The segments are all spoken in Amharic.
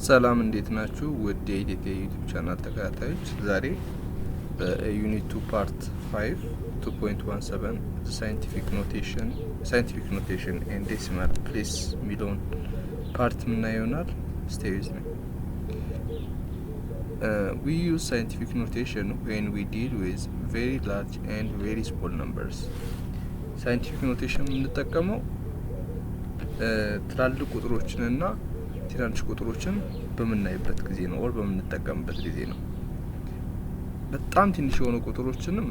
ሰላም እንዴት ናችሁ? ውድ የኢዲቴ ዩቲዩብ ቻናል ተከታታዮች ዛሬ በዩኒት 2 ፓርት 5 2.17 ሳይንቲፊክ ኖቴሽን ኤንድ ዴሲማል ፕሌስ ሚሊዮን ፓርት ምናየው ይሆናል። ስቴይ ዊዝ ሚ። we use scientific notation when we deal with very large and very small numbers. ሳይንቲፊክ ኖቴሽን የምንጠቀመው ትላልቅ ቁጥሮችንና ትናንሽ ቁጥሮችን በምናይበት ጊዜ ነው ወር በምንጠቀምበት ጊዜ ነው። በጣም ትንሽ የሆኑ ቁጥሮችንም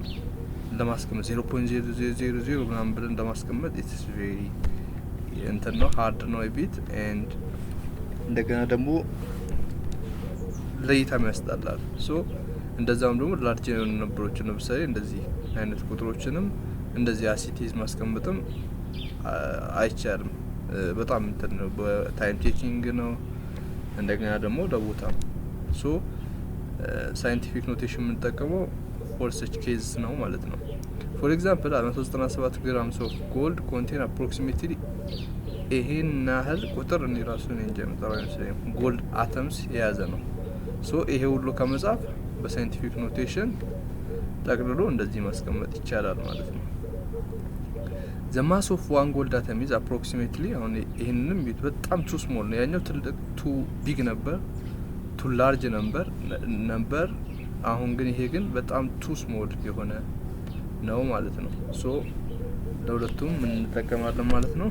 ለማስቀመጥ 0.0000 ምናምን ብለን ለማስቀመጥ it's very እንትን ነው hard ነው a bit and እንደገና ደግሞ ለይታም ያስጣላል። ሶ እንደዛም ደግሞ ላርጅ የሆኑ ነምበሮችን ለምሳሌ እንደዚህ አይነት ቁጥሮችንም እንደዚህ አሲቲዝ ማስቀመጥም አይቻልም። በጣም እንትን ነው በታይም ቴኪንግ ነው እንደገና ደግሞ ለቦታም። ሶ ሳይንቲፊክ ኖቴሽን የምንጠቀመው ፎር ሰች ኬዝ ነው ማለት ነው። ፎር ኤግዛምፕል 197 ግራምስ ኦፍ ጎልድ ኮንቴን አፕሮክሲሜትሊ ይሄን ያህል ቁጥር እኔ ራሱ ነኝ ጀምጠራው ነው ጎልድ አተምስ የያዘ ነው። ሶ ይሄ ሁሉ ከመጻፍ በሳይንቲፊክ ኖቴሽን ጠቅልሎ እንደዚህ ማስቀመጥ ይቻላል ማለት ነው። the mass of one gold atom is approximately አሁን ይሄንንም በጣም too small ነው ያኛው ትልቅ too big ነበር too large ነበር አሁን ግን ይሄ ግን በጣም too small የሆነ ነው ማለት ነው። ሶ ለሁለቱም ምን እንጠቀማለን ማለት ነው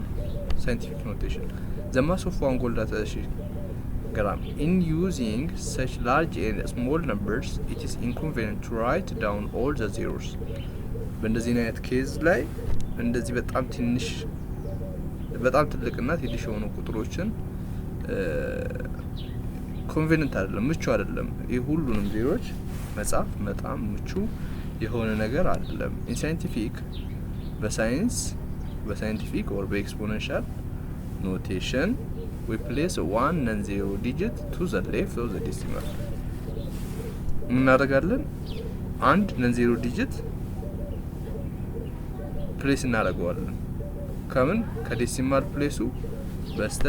ሳይንቲፊክ ኖቴሽን። the mass of one gold atom gram in using such large and small numbers it is inconvenient to write down all the zeros. በእንደዚህ አይነት ኬዝ ላይ እንደዚህ በጣም ትልቅና ትንሽ የሆኑ ቁጥሮችን ኮንቬኒየንት አይደለም ምቹ አይደለም ይሄ ሁሉንም ዜሮች መጻፍ በጣም ምቹ የሆነ ነገር አይደለም። ኢን ሳይንቲፊክ በሳይንቲፊክ or በኤክስፖኔንሻል ኖቴሽን we place one non-zero digit to the left of the decimal. ምን እናደርጋለን? አንድ non-zero digit ፕሌስ እናደርገዋለን ከምን ከዴሲማል ፕሌሱ በስተ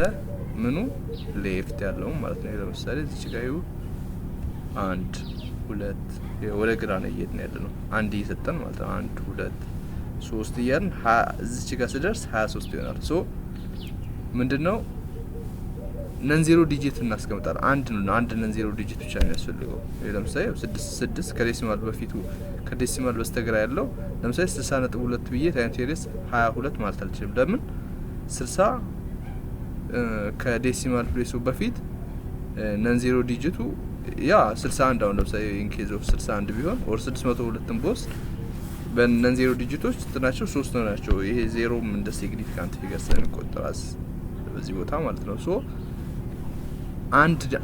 ምኑ ሌፍት ያለው ማለት ነው። ለምሳሌ እዚህ ጋር ይኸው 1 2 ወደ ግራ ነው እየሄድን ያለነው አንድ እየሰጠን ማለት ነው 1 2 3 እያልን እዚህ ጋር ስደርስ 23 ይሆናል። ሶ ምንድነው ነን-ዜሮ ዲጂት እናስቀምጣለን። አንድ ነን-ዜሮ ዲጂት ብቻ ነው የሚያስፈልገው። ለምሳሌ 6 ከዴሲማል በፊቱ ከዴሲማል በስተግራ ያለው ለምሳሌ 60.2 ብዬ ታይም ቴሬስ 22 ማለት አልችልም። ለምን 60 ከዴሲማል ፕሌሱ በፊት ነን-ዜሮ ዲጂቱ ያ 61 አሁን ለምሳሌ ኢንኬዝ ኦፍ 61 ቢሆን ኦር 602ን ቦስ በነን-ዜሮ ዲጂቶች እንትናቸው 3 ናቸው። ይሄ ዜሮም እንደ ሲግኒፊካንት ፊገር ስለሚቆጠራስ በዚህ ቦታ ማለት ነው። ሶ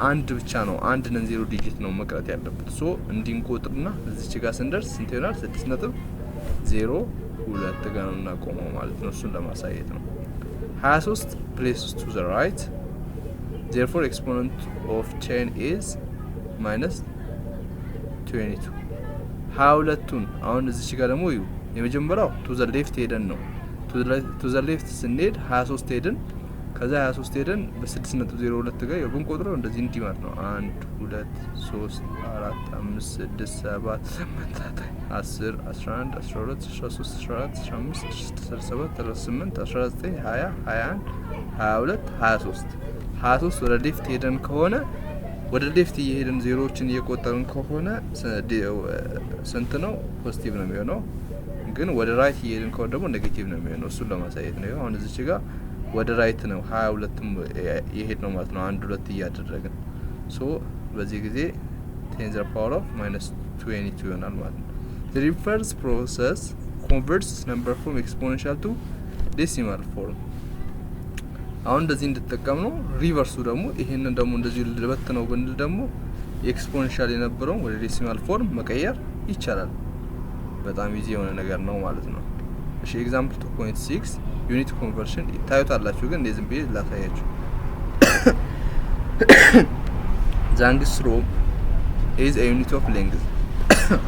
አንድ ብቻ ነው አንድ ነን-ዜሮ ዲጂት ነው መቅረት ያለበት። ሶ እንዲንቆጥርና እዚች ጋር ስንደርስ ስንት ይሆናል? 6.02 ጋር ነው እናቆመው ማለት ነው። እሱን ለማሳየት ነው። 23 places to the right therefore exponent of 10 is -22. 22ቱን አሁን እዚች ጋር ደግሞ እዩ የመጀመሪያው to the left ሄደን ነው to the left ስንሄድ 23 ሄደን ከዛ 23 ሄደን በ6.02 ጋር የቡን ቆጥረው እንደዚህ እንዲማት ነው 1 2 3 4 5 6 7 8 10 11 12 13 14 15 17 18 19 20 21 22 23 ወደ ሌፍት ሄደን ከሆነ ወደ ሌፍት እየሄደን ዜሮዎችን እየቆጠርን ከሆነ ስንት ነው? ፖዚቲቭ ነው የሚሆነው። ግን ወደ ራይት እየሄደን ከሆነ ደግሞ ኔጌቲቭ ነው የሚሆነው። እሱን ለማሳየት ነው። አሁን እዚህ ጋር ወደ ራይት ነው 22ም የሄድ ነው ማለት ነው 1 2 እያደረግን። ሶ በዚህ ጊዜ 10 to the power of -22 ይሆናል ማለት ነው። the reverse process converts number from exponential to decimal form. አሁን እንደዚህ እንድትጠቀም ነው። ሪቨርሱ ደግሞ ይሄንን ደግሞ እንደዚህ ልበት ነው ብንል ደግሞ ኤክስፖኔንሻል የነበረው ወደ ዴሲማል ፎርም መቀየር ይቻላል። በጣም ኢዚ የሆነ ነገር ነው ማለት ነው። እሺ ኤግዛምፕል 2.6 ዩኒት ኮንቨርሽን ታዩታላችሁ፣ ግን እንደዚህ ብዬ ላሳያችሁ። angstrom is a unit of length.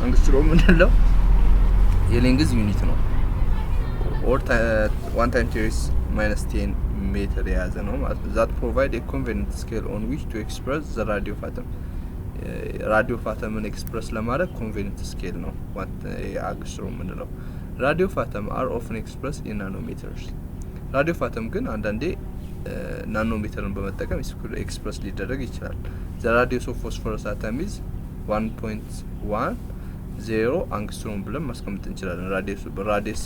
angstrom ምንለው የሌንግዝ ዩኒት ነው። or 1 times 10 is minus 10 ሜትር የያዘ ነው ማለት ነው። that provide a convenient scale on which to express the radio of atom ራዲዮ ኦፍ አተምን ኤክስፕረስ ለማድረግ ኮንቬኒየንት ስኬል ነው አግስትሮም ምንለው። ራዲዮ ኦፍ አተም are often expressed in nanometers ራዲዮ ኦፍ አተም ግን አንዳንዴ ናኖሜተርን በመጠቀም ኤክስፕረስ ሊደረግ ይችላል። the radius of phosphorus atom is 1.10 አንግስትሮም ብለን ማስቀመጥ እንችላለን። ራዲየስ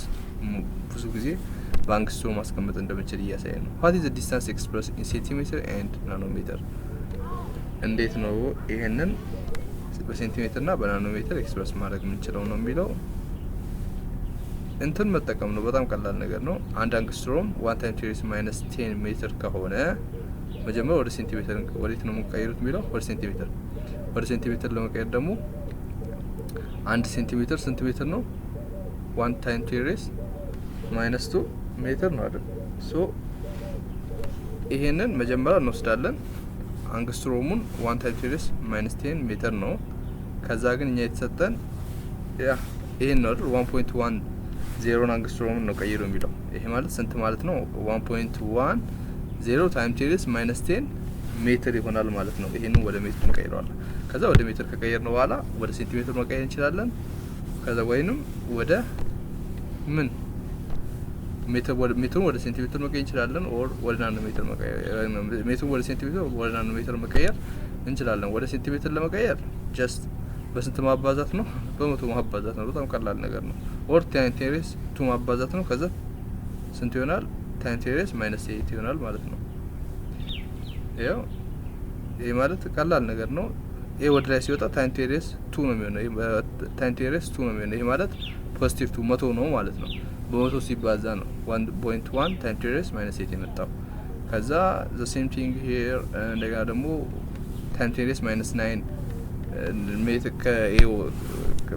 ብዙ ጊዜ በአንግስትሮም ማስቀመጥ እንደምንችል እያሳየ ነው። what is the distance expressed in centimeter and nanometer እንዴት ነው ይሄንን በሴንቲሜትር እና በናኖሜትር ኤክስፕረስ ማድረግ የምንችለው ነው የሚለው እንትን መጠቀም ነው። በጣም ቀላል ነገር ነው። አንድ አንግስትሮም 1 × 10 ሜትር ከሆነ መጀመሪያ ወደ ሴንቲሜትር ወዴት ነው የምንቀይሩት የሚለው ወደ ሴንቲሜትር ለመቀየር ደግሞ 1 ሴንቲሜትር ስንት ሜትር ነው? 1 × 10 - 2 ሜትር ነው አይደል? ሶ ይሄንን መጀመሪያ እንወስዳለን። አንግስትሮሙን 1 × 10 ሜትር ነው። ከዛ ግን እኛ የተሰጠን ይሄን ነው አይደል? 1.10 አንግስትሮም ነው ቀይሩ የሚለው። ይሄ ማለት ስንት ማለት ነው? 1.10 × 10 ሜትር ይሆናል ማለት ነው። ይሄንን ወደ ሜትር እንቀይረዋለን። ከዛ ወደ ሜትር ከቀየርነው በኋላ ወደ ሴንቲሜትር መቀየር እንችላለን። ከዛ ወይንም ወደ ሜትሩን ወደ ሴንቲሜትር መቀየር እንችላለን። ኦር ወደ ናኖሜትር መቀየር ሜትሩን ወደ ሴንቲሜትር ወደ ናኖሜትር መቀየር እንችላለን። ወደ ሴንቲሜትር ለመቀየር ጀስት በስንት ማባዛት ነው? በመቶ ማባዛት ነው። በጣም ቀላል ነገር ነው። ኦር 10⁻2 ማባዛት ነው። ከዛ ስንት ይሆናል? 10⁻8 ይሆናል ማለት ነው። ያው ይሄ ማለት ቀላል ነገር ነው። ይሄ ወደ ላይ ሲወጣ 10⁻2 ነው የሚሆነው። 10⁻2 ነው የሚሆነው። ይሄ ማለት ፖዚቲቭ 2 መቶ ነው ማለት ነው። በመቶ ሲባዛ ነው 1.1 10⁻8 የመጣው። ከዛ the same thing here እንደገና ደግሞ 10⁻9 ሜትር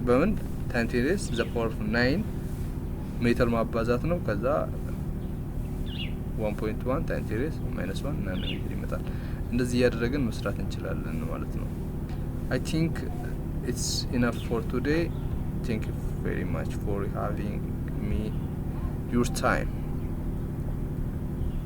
በምን 10⁻9 ሜትር ማባዛት ነው። ከዛ 1.1 10⁻1 ናኖሜትር ይመጣል። እንደዚህ እያደረግን መስራት እንችላለን ማለት ነው። I think it's enough for today. Thank you very much for having me your time.